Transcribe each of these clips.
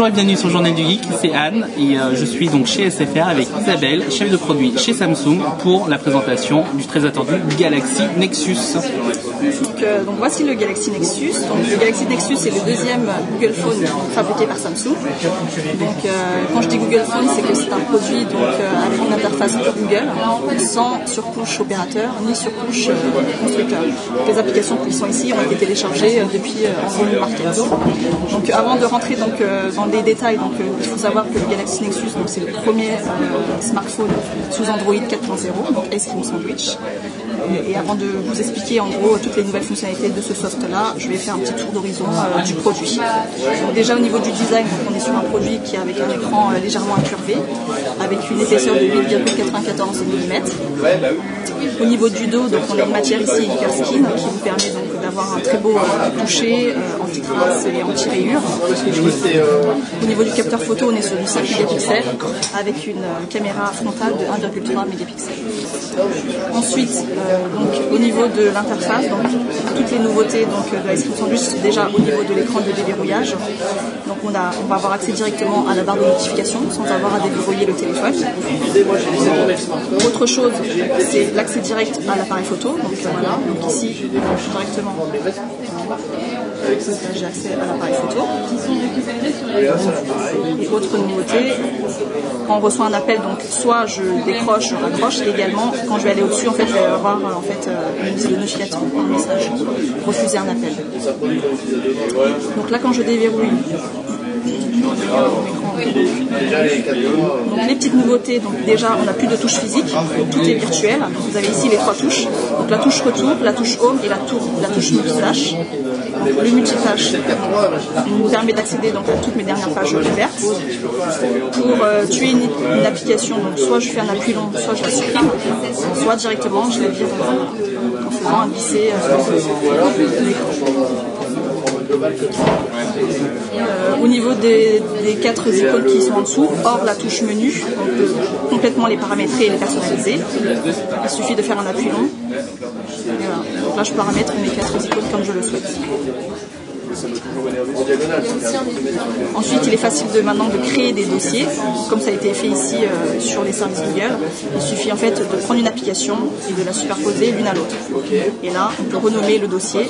et bienvenue sur le Journal du Geek, c'est Anne et je suis donc chez SFR avec Isabelle, chef de produit chez Samsung pour la présentation du très attendu Galaxy Nexus. Donc voici le Galaxy Nexus. Donc, le Galaxy Nexus est le deuxième Google Phone fabriqué par Samsung. Donc quand je dis Google Phone, c'est que c'est un produit avec une interface Google sans surcouche opérateur ni surcouche constructeur. Les applications qui sont ici ont été téléchargées depuis Android Market. Donc avant de rentrer dans les détails, il faut savoir que le Galaxy Nexus c'est le premier smartphone sous Android 4.0, donc Ice Cream Sandwich. Et avant de vous expliquer en gros toutes les nouvelles fonctionnalités de ce soft-là, je vais faire un petit tour d'horizon du produit. Donc déjà au niveau du design, on est sur un produit qui est avec un écran légèrement incurvé, avec une épaisseur de 8,94 mm. Au niveau du dos, on a une matière ici Hyper Skin qui vous permet d'avoir un très beau toucher anti-trace et anti-rayures. Au niveau du capteur photo, on est sur du 5 mégapixels avec une caméra frontale de 1,3 mégapixels. Ensuite, au niveau de l'interface, toutes les nouveautés de Ice Cream Sandwich, c'est déjà au niveau de l'écran de déverrouillage. Donc on va avoir accès directement à la barre de notification sans avoir à déverrouiller le téléphone. Autre chose, c'est l'accès direct à l'appareil photo. Donc ici, directement, j'ai accès à l'appareil photo. Et autre nouveauté, quand on reçoit un appel, soit je décroche, je raccroche, et également quand je vais aller au-dessus, je vais avoir une notification, un message, refuser un appel. Donc là, quand je déverrouille, donc les petites nouveautés, déjà on n'a plus de touche physique, tout est virtuel. Vous avez ici les 3 touches, donc la touche retour, la touche home et la touche multitâche. Le multitâche nous permet d'accéder à toutes mes dernières pages ouvertes. Pour tuer une application, soit je fais un appui long, soit je la supprime, soit directement je la vire en faisant un glisser au niveau des 4 icônes qui sont en dessous, hors la touche menu, on peut complètement les paramétrer et les personnaliser. Il suffit de faire un appui long. Et voilà. Donc là, je paramètre mes 4 icônes comme je le souhaite. Ensuite, il est facile maintenant de créer des dossiers, comme ça a été fait ici sur les services Google. Il suffit de prendre une application et de la superposer l'une à l'autre. Et là, on peut renommer le dossier.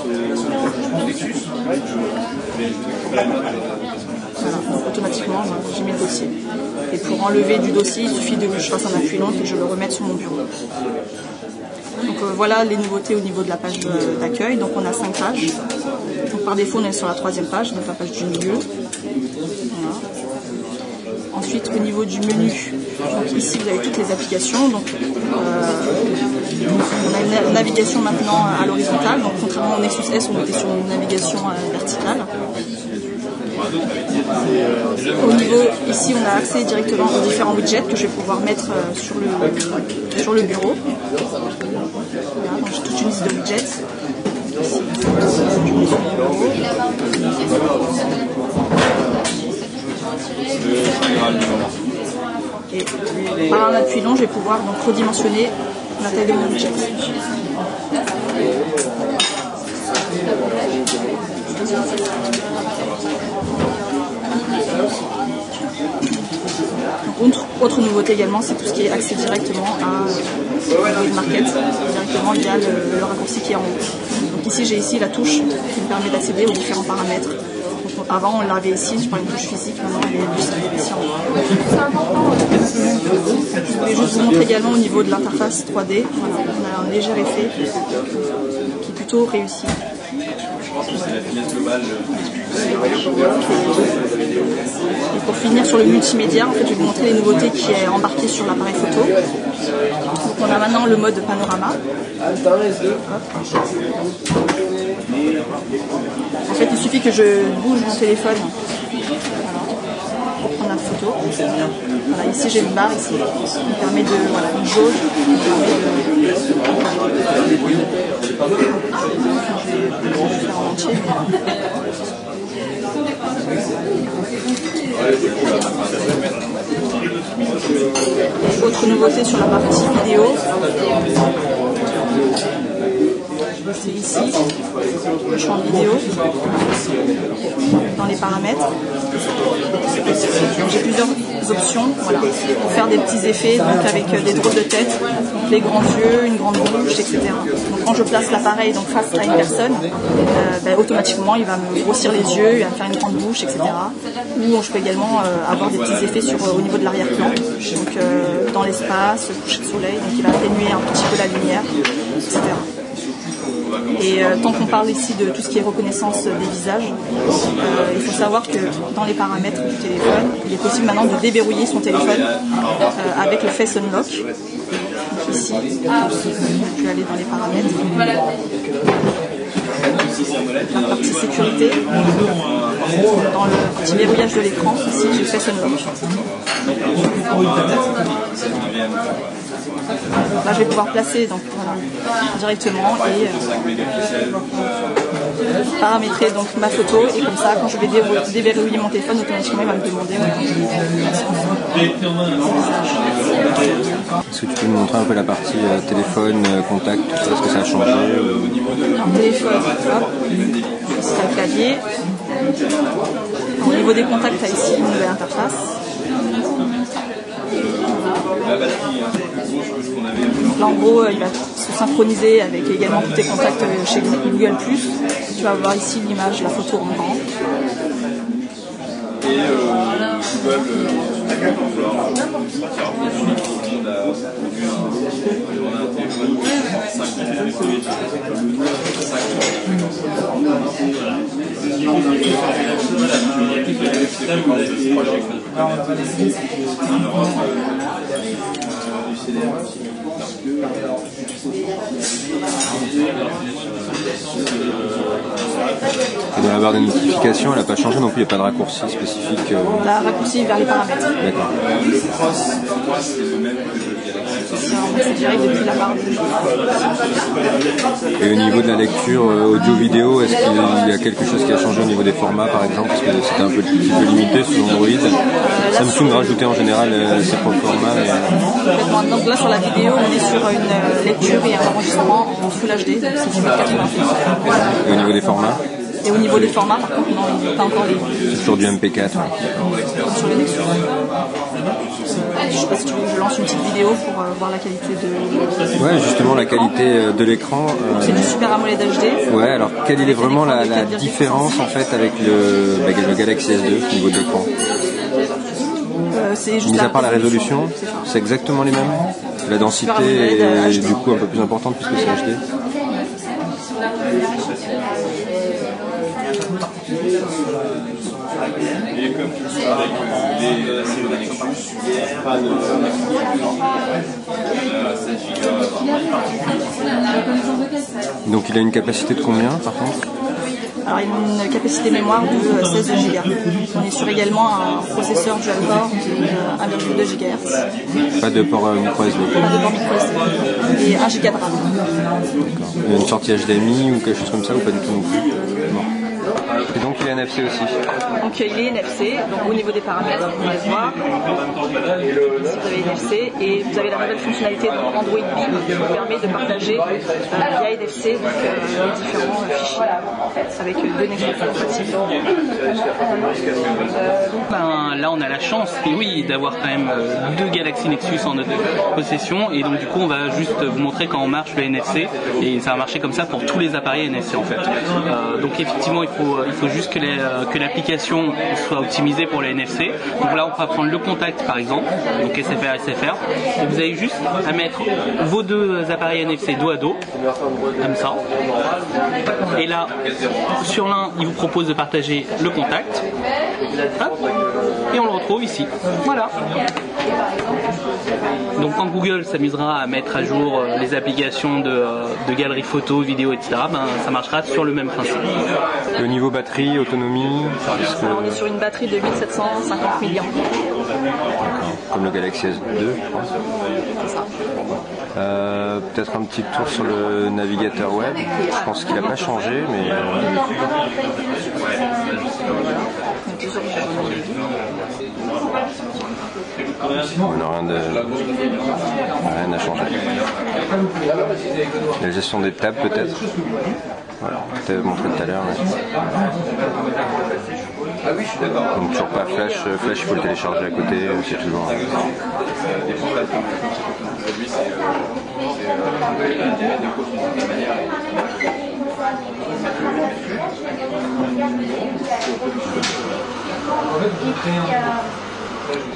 Voilà, donc automatiquement, j'ai mis le dossier. Et pour enlever du dossier, il suffit que je fasse un appui long et que je le remette sur mon bureau. Donc voilà les nouveautés au niveau de la page d'accueil. Donc on a 5 pages. Donc par défaut, on est sur la 3e page, donc la page du milieu. Voilà. Ensuite, au niveau du menu, ici vous avez toutes les applications. Donc, on a une navigation maintenant à l'horizontale. Donc contrairement au Nexus S, on était sur une navigation verticale. Au niveau, ici on a accès directement aux différents widgets que je vais pouvoir mettre sur le bureau. Voilà, donc j'ai toute une liste de widgets. Et par un appui long, je vais pouvoir redimensionner la taille de mon widget. Autre nouveauté également, c'est tout ce qui est accès directement à Android Market, directement via le raccourci qui est en haut. Donc ici, j'ai la touche qui me permet d'accéder aux différents paramètres. Donc, avant, on l'avait ici, je prends une touche physique, maintenant elle est ici en haut. Je voulais juste vous montrer également au niveau de l'interface 3D, voilà, on a un léger effet qui est plutôt réussi. Et pour finir sur le multimédia, je vais vous montrer les nouveautés qui est embarquées sur l'appareil photo. Donc on a maintenant le mode panorama. En fait, il suffit que je bouge mon téléphone pour prendre la photo. Voilà, ici j'ai une barre ici qui me permet de une jauge qui me permet de faire en entier. Autre nouveauté sur la partie vidéo. c'est ici, le champ vidéo, dans les paramètres. J'ai plusieurs options voilà, pour faire des petits effets donc avec des drôles de tête, des grands yeux, une grande bouche, etc. Donc quand je place l'appareil donc face à une personne, automatiquement il va me grossir les yeux, il va me faire une grande bouche, etc. Ou je peux également avoir des petits effets au niveau de l'arrière-plan, donc dans l'espace, coucher de soleil, donc il va atténuer un petit peu la lumière, etc. Et tant qu'on parle ici de tout ce qui est reconnaissance des visages, il faut savoir que dans les paramètres du téléphone, il est possible maintenant de déverrouiller son téléphone avec le Face Unlock. Donc ici, je vais aller dans les paramètres. La partie sécurité, dans le petit verrouillage de l'écran, ici j'ai Face Unlock. Là, je vais pouvoir placer donc, directement et paramétrer donc, ma photo et comme ça, quand je vais déverrouiller mon téléphone, automatiquement il va me demander Est-ce que tu peux nous montrer un peu la partie téléphone, contact, est-ce que ça a changé Un téléphone, hop, c'est un clavier. Au niveau des contacts, tu as ici une nouvelle interface. Là en gros il va se synchroniser avec également tous tes contacts chez Google+. Tu vas voir ici l'image, la photo en grand. Et dans la barre de notification, elle n'a pas changé non plus, il n'y a pas de raccourci spécifique. La raccourci vers les paramètres. D'accord. C'est direct depuis la barre. Et au niveau de la lecture audio-vidéo, est-ce qu'il y a quelque chose qui a changé au niveau des formats par exemple? Parce que c'était un petit peu limité sous Android. Samsung rajoutait en général ses propres formats. Mais... Donc là sur la vidéo, on est sur une lecture et un enregistrement en Full HD, donc c'est du 1080p. Et au niveau des formats? Et au niveau des formats, par contre, non, il n'y a pas encore les... C'est toujours du MP4. Comme sur les Nexus. Je sais pas si tu veux que je lance une petite vidéo pour voir la qualité de... Ouais, justement la qualité de l'écran. C'est du Super AMOLED HD. Ouais, alors quelle est vraiment la différence en fait avec le Galaxy S2 au niveau de l'écran? Mis à part la résolution, c'est exactement les mêmes. La densité est du coup un peu plus importante puisque c'est HD. Donc il a une capacité de combien par contre? Alors il a une capacité mémoire de 16 Go. On est sur également un processeur dual-core de 1,2 GHz. Pas de port micro SD. Pas de port micro SD. Et 1 Go de RAM. D'accord. Une sortie HDMI ou quelque chose comme ça ou pas du tout non plus? Non. Et donc il est NFC aussi. Donc il est NFC, donc au niveau des paramètres, vous pouvez le voir. Ici vous avez NFC et vous avez la nouvelle fonctionnalité donc Android Beam qui vous permet de partager via NFC donc, les différents fichiers avec deux networks compatibles. Là on a la chance, et oui, d'avoir quand même deux Galaxy Nexus en notre possession et donc du coup on va juste vous montrer quand on marche le NFC et ça va marcher comme ça pour tous les appareils NFC en fait. Donc effectivement il faut juste que l'application soit optimisée pour les NFC. Donc là on va prendre le contact par exemple, donc SFR, et vous avez juste à mettre vos deux appareils NFC dos à dos, comme ça. Et là, sur l'un, il vous propose de partager le contact. Hop, et on le retrouve ici. Voilà. Donc quand Google s'amusera à mettre à jour les applications de galerie photo, vidéo, etc., ça marchera sur le même principe. Et au niveau batterie, autonomie, on est sur une batterie de 1750 mAh. Comme le Galaxy S2, je pense. C'est ça. Peut-être un petit tour sur le navigateur web. Je pense qu'il n'a pas changé, mais... Rien à changer. La gestion des tables peut-être. Voilà, tu avais montré tout à l'heure. Donc toujours pas Flash, il faut le télécharger à côté, c'est toujours...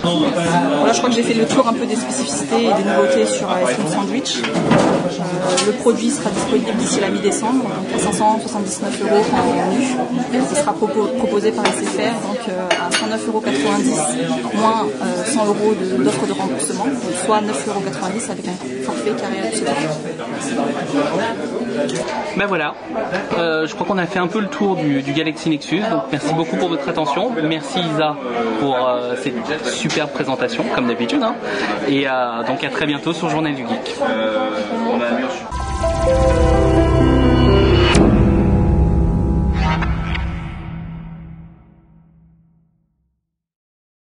Voilà, je crois que j'ai fait le tour un peu des spécificités et des nouveautés sur Ice Cream Sandwich. Le produit sera disponible d'ici la mi-décembre, donc à 579 € en nu. Il sera proposé par SFR donc à 109,90 € moins 100 € d'offre de remboursement, donc soit 9,90 € avec un forfait carré à Ben voilà, je crois qu'on a fait un peu le tour du Galaxy Nexus, donc merci beaucoup pour votre attention, merci Isa pour cette superbe présentation comme d'habitude, hein. Et donc à très bientôt sur Journal du Geek.